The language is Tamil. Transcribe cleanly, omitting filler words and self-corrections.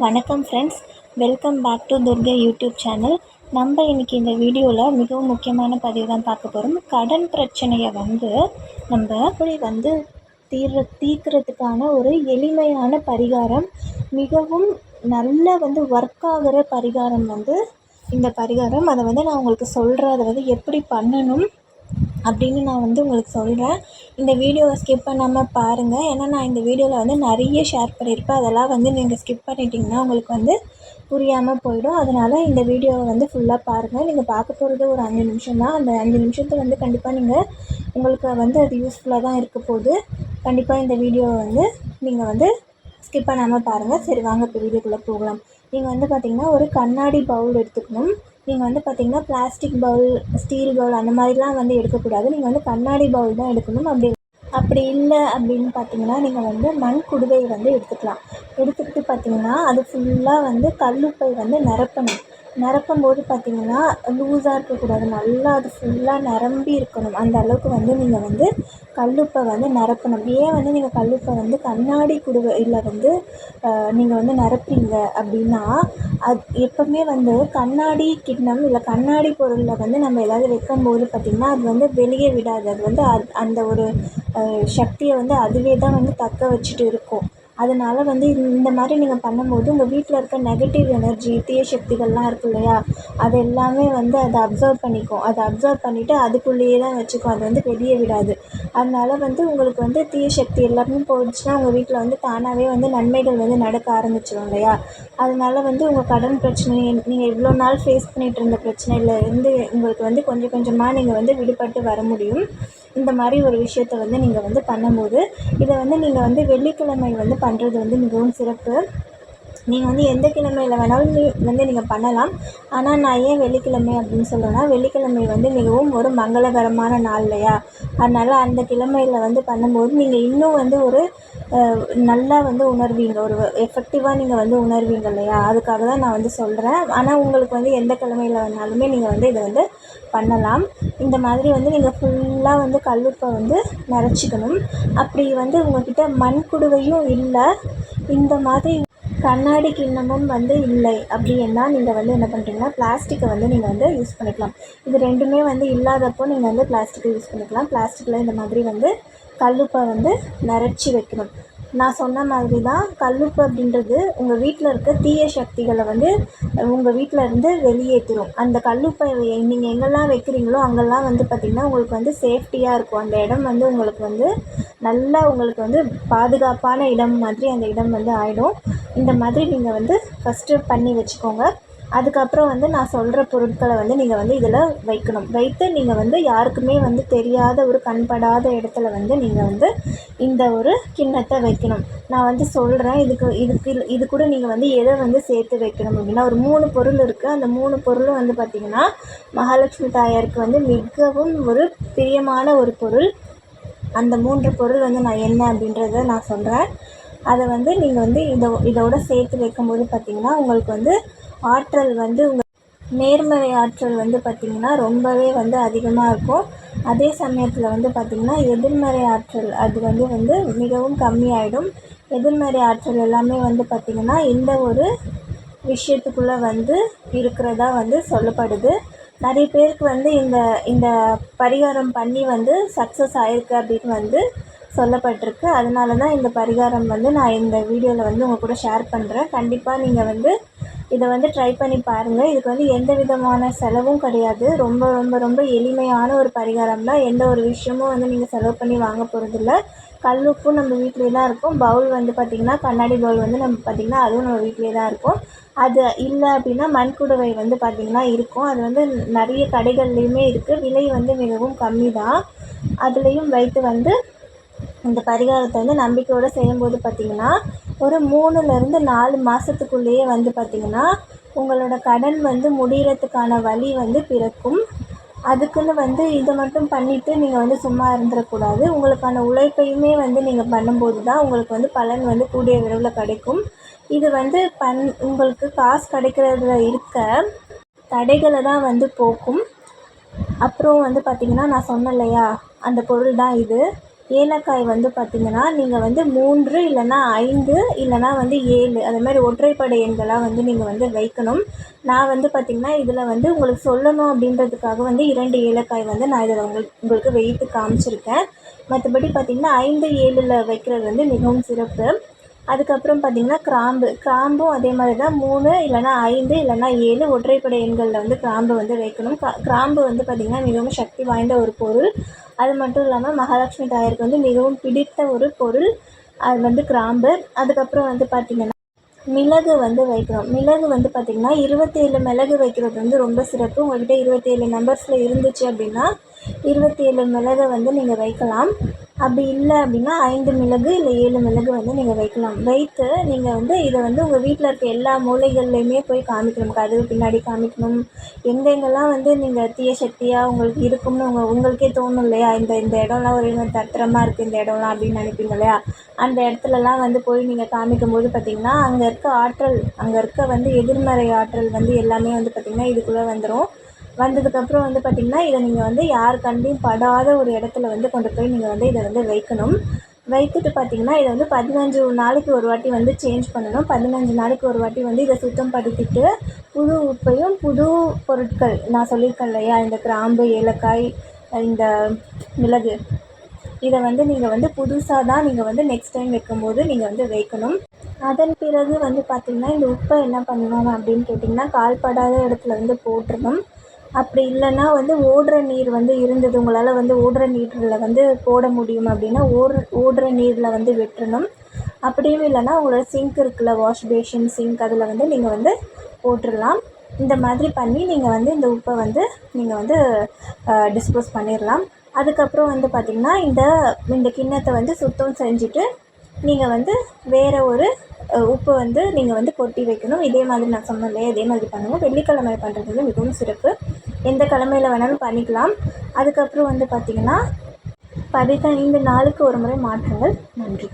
வணக்கம் friends, welcome back to Durga YouTube channel. நம்ம இன்றைக்கி இந்த வீடியோவில் மிகவும் முக்கியமான பதிவு தான் பார்க்க போகிறோம். கடன் பிரச்சனையை நம்ம எப்படி தீர்க்கிறதுக்கான ஒரு எளிமையான பரிகாரம், மிகவும் நல்ல ஒர்க் ஆகிற பரிகாரம் இந்த பரிகாரம். அதை நான் உங்களுக்கு சொல்கிறேன். அதை எப்படி பண்ணணும் அப்படின்னு நான் உங்களுக்கு சொல்கிறேன். இந்த வீடியோவை ஸ்கிப் பண்ணாமல் பாருங்கள். ஏன்னா நான் இந்த வீடியோவில் நிறைய ஷேர் பண்ணியிருப்பேன். அதெல்லாம் நீங்கள் ஸ்கிப் பண்ணிட்டீங்கன்னா உங்களுக்கு புரியாமல் போயிடும். அதனால் இந்த வீடியோவை ஃபுல்லாக பாருங்கள். நீங்கள் பார்க்க போகிறது ஒரு 5 நிமிஷம் தான். அந்த 5 நிமிஷத்தை கண்டிப்பாக உங்களுக்கு அது யூஸ்ஃபுல்லாக தான் இருக்க போகுது. கண்டிப்பாக இந்த வீடியோவை நீங்கள் ஸ்கிப் பண்ணாமல் பாருங்கள். சரி, வாங்க இப்போ வீடியோக்குள்ளே போகலாம். நீங்கள் பார்த்திங்கன்னா ஒரு கண்ணாடி பவுல் எடுத்துக்கணும். நீங்கள் பார்த்திங்கன்னா பிளாஸ்டிக் பவுல், ஸ்டீல் பவுல் அந்த மாதிரிலாம் எடுக்கக்கூடாது. நீங்கள் கண்ணாடி பவுல் தான் எடுக்கணும். அப்படி இல்லை அப்படின்னு பார்த்தீங்கன்னா நீங்கள் மண் குடுவையை எடுத்துக்கலாம். எடுத்துக்கிட்டு பார்த்திங்கன்னா அது ஃபுல்லாக கல்லுப்பை நிரப்பும்போது பார்த்திங்கன்னா லூஸாக இருக்கக்கூடாது. நல்லா அது ஃபுல்லாக நிரம்பி இருக்கணும். அந்த அளவுக்கு நீங்கள் கல்லுப்பை நிரப்பணும். ஏன் நீங்கள் கல்லுப்பை கண்ணாடி குடுவையில் நீங்கள் நிரப்புறீங்க அப்படின்னா, அது எப்போவுமே கண்ணாடி கிண்ணம் இல்லை கண்ணாடி பொருளில் நம்ம ஏதாவது வைக்கும்போது பார்த்திங்கன்னா அது வெளியே விடாது. அது அந்த ஒரு சக்தியை அதுவே தான் தக்க வச்சுட்டு இருக்கும். அதனால் இந்த மாதிரி நீங்கள் பண்ணும்போது உங்கள் வீட்டில் இருக்க நெகட்டிவ் எனர்ஜி, தீய சக்திகள்லாம் இருக்கு இல்லையா, அது எல்லாமே அதை அப்சர்வ் பண்ணிக்கும். அதை அப்சர்வ் பண்ணிவிட்டு அதுக்குள்ளேயே தான் வச்சுக்கும். அது வெளியே விடாது. அதனால் உங்களுக்கு தீய சக்தி எல்லாமே போயிடுச்சுன்னா உங்கள் வீட்டில் தானாகவே நன்மைகள் நடக்க ஆரம்பிச்சிடும் இல்லையா. அதனால் உங்கள் கடன் பிரச்சனை, நீங்கள் இவ்வளோ நாள் ஃபேஸ் பண்ணிகிட்டு இருந்த பிரச்சனையிலேருந்து உங்களுக்கு கொஞ்சம் கொஞ்சமாக நீங்கள் விடுபட்டு வர முடியும். இந்த மாதிரி ஒரு விஷயத்தை நீங்கள் பண்ணும்போது, இதை நீங்கள் வெள்ளிக்கிழமை பண்ணுறது மிகவும் சிறப்பு. நீங்கள் எந்த கிழமையில் வேணாலும் நீங்கள் பண்ணலாம். ஆனால் நான் ஏன் வெள்ளிக்கிழமை அப்படின்னு சொல்கிறேன்னா, வெள்ளிக்கிழமை மிகவும் ஒரு மங்களகரமான நாள் இல்லையா. அதனால் அந்த கிழமையில் பண்ணும்போது நீங்கள் இன்னும் ஒரு நல்லா உணர்வீங்க. ஒரு எஃபெக்டிவாக நீங்கள் உணர்வீங்க இல்லையா. அதுக்காக தான் நான் சொல்கிறேன். ஆனால் உங்களுக்கு எந்த கிழமையில் வேணாலுமே நீங்கள் இதை பண்ணலாம். இந்த மாதிரி நீங்கள் ஃபுல்லாக கல்லுப்பை நிறச்சிக்கணும். அப்படி உங்கள்கிட்ட மண் குடுவையும் இல்லை, இந்த மாதிரி கண்ணாடி கிண்ணமும் இல்லை அப்படின்னா நீங்கள் என்ன பண்ணுறீங்கன்னா, பிளாஸ்டிக்கை நீங்கள் யூஸ் பண்ணிக்கலாம். இது ரெண்டுமே இல்லாதப்போ நீங்கள் பிளாஸ்டிக்கை யூஸ் பண்ணிக்கலாம். பிளாஸ்டிக்கில் இந்த மாதிரி கல்லுப்பை நிறச்சி வைக்கணும். நான் சொன்ன மாதிரி தான் கல்லுப்பு அப்படின்றது உங்கள் வீட்டில் இருக்க தீய சக்திகளை உங்கள் வீட்டில் இருந்து வெளியேற்றிடும். அந்த கல்லுப்பை நீங்கள் எங்கெல்லாம் வைக்கிறீங்களோ அங்கெல்லாம் பார்த்திங்கன்னா உங்களுக்கு சேஃப்டியாக இருக்கும். அந்த இடம் உங்களுக்கு நல்லா உங்களுக்கு பாதுகாப்பான இடம் மாதிரி அந்த இடம் ஆகிடும். இந்த மாதிரி நீங்கள் ஃபஸ்ட்டு பண்ணி வச்சுக்கோங்க. அதுக்கப்புறம் நான் சொல்கிற பொருட்களை நீங்கள் இதில் வைக்கணும். வைத்து நீங்கள் யாருக்குமே தெரியாத ஒரு கண்படாத இடத்துல நீங்கள் இந்த ஒரு கிண்ணத்தை வைக்கணும். நான் சொல்கிறேன். இது கூட நீங்கள் எதை சேர்த்து வைக்கணும் அப்படின்னா, ஒரு 3 பொருள் இருக்குது. அந்த 3 பொருளும் பார்த்திங்கன்னா மகாலட்சுமி தாயாருக்கு மிகவும் ஒரு பிரியமான ஒரு பொருள். அந்த 3 பொருள் நான் என்ன அப்படின்றத நான் சொல்கிறேன். அதை நீங்கள் இதோட சேர்த்து வைக்கும்போது பார்த்திங்கன்னா உங்களுக்கு ஆற்றல் உங்கள் நேர்மறை ஆற்றல் பார்த்திங்கன்னா ரொம்பவே அதிகமாக இருக்கும். அதே சமயத்தில் பார்த்திங்கன்னா எதிர்மறை ஆற்றல் அது மிகவும் கம்மியாயிடும். எதிர்மறை ஆற்றல் எல்லாமே பார்த்திங்கன்னா இந்த ஒரு விஷயத்துக்குள்ளே இருக்கிறதா சொல்லப்படுது. நிறைய பேருக்கு இந்த பரிகாரம் பண்ணி சக்ஸஸ் ஆகிருக்கு அப்படின்னு சொல்லப்பட்டிருக்கு. அதனால தான் இந்த பரிகாரம் நான் இந்த வீடியோவில் உங்கள் கூட ஷேர் பண்ணுறேன். கண்டிப்பாக நீங்கள் இதை ட்ரை பண்ணி பாருங்கள். இதுக்கு எந்த விதமான செலவும் கிடையாது. ரொம்ப ரொம்ப ரொம்ப எளிமையான ஒரு பரிகாரம் தான். எந்த ஒரு விஷயமும் நீங்கள் செலவு பண்ணி வாங்க போகிறதில்ல. கல்லுப்பும் நம்ம வீட்டிலே தான் இருக்கும். பவுல் பார்த்திங்கன்னா கண்ணாடி பவுல் நம்ம பார்த்திங்கன்னா அதுவும் நம்ம வீட்டிலே தான் இருக்கும். அது இல்லை அப்படின்னா மண்குடுவை பார்த்திங்கன்னா இருக்கும். அது நிறைய கடைகள்லேயுமே இருக்குது. விலை மிகவும் கம்மி தான். அதுலேயும் வைத்து இந்த பரிகாரத்தை நம்பிக்கையோடு செய்யும்போது பார்த்திங்கன்னா ஒரு 3லேருந்து 4 மாதத்துக்குள்ளேயே பார்த்திங்கன்னா உங்களோட கடன் முடிகிறதுக்கான வழி பிறக்கும். அதுக்குன்னு இதை மட்டும் பண்ணிவிட்டு நீங்கள் சும்மா இருந்துடக்கூடாது. உங்களுக்கான உழைப்பையுமே நீங்கள் பண்ணும்போது தான் உங்களுக்கு பலன் கூடிய விரைவில் கிடைக்கும். இது உங்களுக்கு காசு கிடைக்கிறதுல இருக்க தடைகளை தான் போக்கும். அப்புறம் பார்த்திங்கன்னா நான் சொன்னேன் இல்லையா, அந்த பொருள் தான் இது. ஏலக்காய் வந்து பார்த்திங்கன்னா நீங்கள் வந்து 3 இல்லைன்னா 5 இல்லைன்னா வந்து 7 அது மாதிரி ஒற்றைப்படை எண்களாக வந்து நீங்கள் வந்து வைக்கணும். நான் வந்து பார்த்திங்கன்னா இதில் வந்து உங்களுக்கு சொல்லணும் அப்படின்றதுக்காக வந்து 2 ஏலக்காய் வந்து நான் இதில் உங்களுக்கு வெயிட்டு காமிச்சிருக்கேன். மற்றபடி பார்த்திங்கன்னா 5, 7ல் வைக்கிறது வந்து மிகவும் சிறப்பு. அதுக்கப்புறம் பார்த்திங்கன்னா கிராம்பும் அதே மாதிரி தான் 3 இல்லைன்னா 5 இல்லைன்னா 7 ஒற்றைப்படை எண்களில் வந்து கிராம்பு வந்து வைக்கணும். கிராம்பு வந்து பார்த்திங்கன்னா மிகவும் சக்தி வாய்ந்த ஒரு பொருள். அது மட்டும் இல்லாமல் மகாலட்சுமி தாயாருக்கு வந்து மிகவும் பிடித்த ஒரு பொருள் அது வந்து கிராம்பு. அதுக்கப்புறம் வந்து பார்த்திங்கன்னா மிளகு வந்து வைக்கணும். மிளகு வந்து பார்த்திங்கன்னா 27 மிளகு வைக்கிறது வந்து ரொம்ப சிறப்பு. உங்கள்கிட்ட 27 நம்பர்ஸில் இருந்துச்சு அப்படின்னா 27 மிளகை வந்து நீங்கள் வைக்கலாம். அப்படி இல்லை அப்படின்னா 5 மிளகு இல்லை 7 மிளகு வந்து நீங்கள் வைக்கலாம். வைத்து நீங்கள் வந்து இதை வந்து உங்கள் வீட்டில் இருக்க எல்லா மூலைகள்லையுமே போய் காமிக்கணும். கதவு பின்னாடி காமிக்கணும். எங்கெங்கெல்லாம் வந்து நீங்கள் தீய சக்தியாக உங்களுக்கு இருக்கும்னு உங்களுக்கே தோணும் இல்லையா, இந்த இடம்லாம் ஒரு தத்திரமாக இருக்குது இந்த இடம்லாம் அப்படின்னு நினைப்பீங்க இல்லையா, அந்த இடத்துலலாம் வந்து போய் நீங்கள் காமிக்கும்போது பார்த்திங்கன்னா அங்கே இருக்க ஆற்றல், அங்கே இருக்க வந்து எதிர்மறை ஆற்றல் வந்து எல்லாமே வந்து பார்த்திங்கன்னா இதுக்குள்ளே வந்துடும். வந்ததுக்கப்புறம் வந்து பார்த்திங்கன்னா இதை நீங்கள் வந்து யார் கண்டையும் படாத ஒரு இடத்துல வந்து கொண்டு போய் நீங்கள் வந்து இதை வந்து வைக்கணும். வைத்துட்டு பார்த்திங்கன்னா இதை வந்து 15 நாளைக்கு ஒரு வாட்டி வந்து சேஞ்ச் பண்ணணும். 15 நாளைக்கு ஒரு வாட்டி வந்து இதை சுத்தம் படுத்திட்டு புது உப்பையும் புது பொருட்கள் நான் சொல்லியிருக்கேன் இல்லையா, இந்த கிராம்பு, ஏலக்காய், இந்த மிளகு, இதை வந்து நீங்கள் வந்து புதுசாக தான் நீங்கள் வந்து நெக்ஸ்ட் டைம் வைக்கும்போது நீங்கள் வந்து வைக்கணும். அதன் பிறகு வந்து பார்த்திங்கன்னா இந்த உப்பை என்ன பண்ணணும் அப்படின்னு கேட்டிங்கன்னா கால்படாத இடத்துல வந்து போட்டுடணும். அப்படி இல்லைன்னா வந்து ஓடுற நீர் வந்து இருந்தது, உங்களால் வந்து ஓடுற நீரில் வந்து போட முடியும் அப்படின்னா ஓடுற நீரில் வந்து விட்டுறணும். அப்படியும் இல்லைன்னா உங்களோட சிங்க் இருக்குல்ல, வாஷ் பேஷன் சிங்க், அதில் வந்து நீங்கள் வந்து போட்டுடலாம். இந்த மாதிரி பண்ணி நீங்கள் வந்து இந்த உப்பை வந்து நீங்கள் வந்து டிஸ்போஸ் பண்ணிடலாம். அதுக்கப்புறம் வந்து பார்த்திங்கன்னா இந்த கிண்ணத்தை வந்து சுத்தம் செஞ்சுட்டு நீங்கள் வந்து வேறு ஒரு உப்பு வந்து நீங்கள் வந்து கொட்டி வைக்கணும். இதே மாதிரி நான் சொன்னேன் இல்லையா, இதே மாதிரி பண்ணுங்கள். வெள்ளிக்கிழமை பண்ணுறது வந்து மிகவும் சிறப்பு. எந்த கிழமையில் வேணாலும் பண்ணிக்கலாம். அதுக்கப்புறம் வந்து பார்த்திங்கன்னா 15 நாளுக்கு ஒரு முறை மாற்றுங்கள். நன்றி.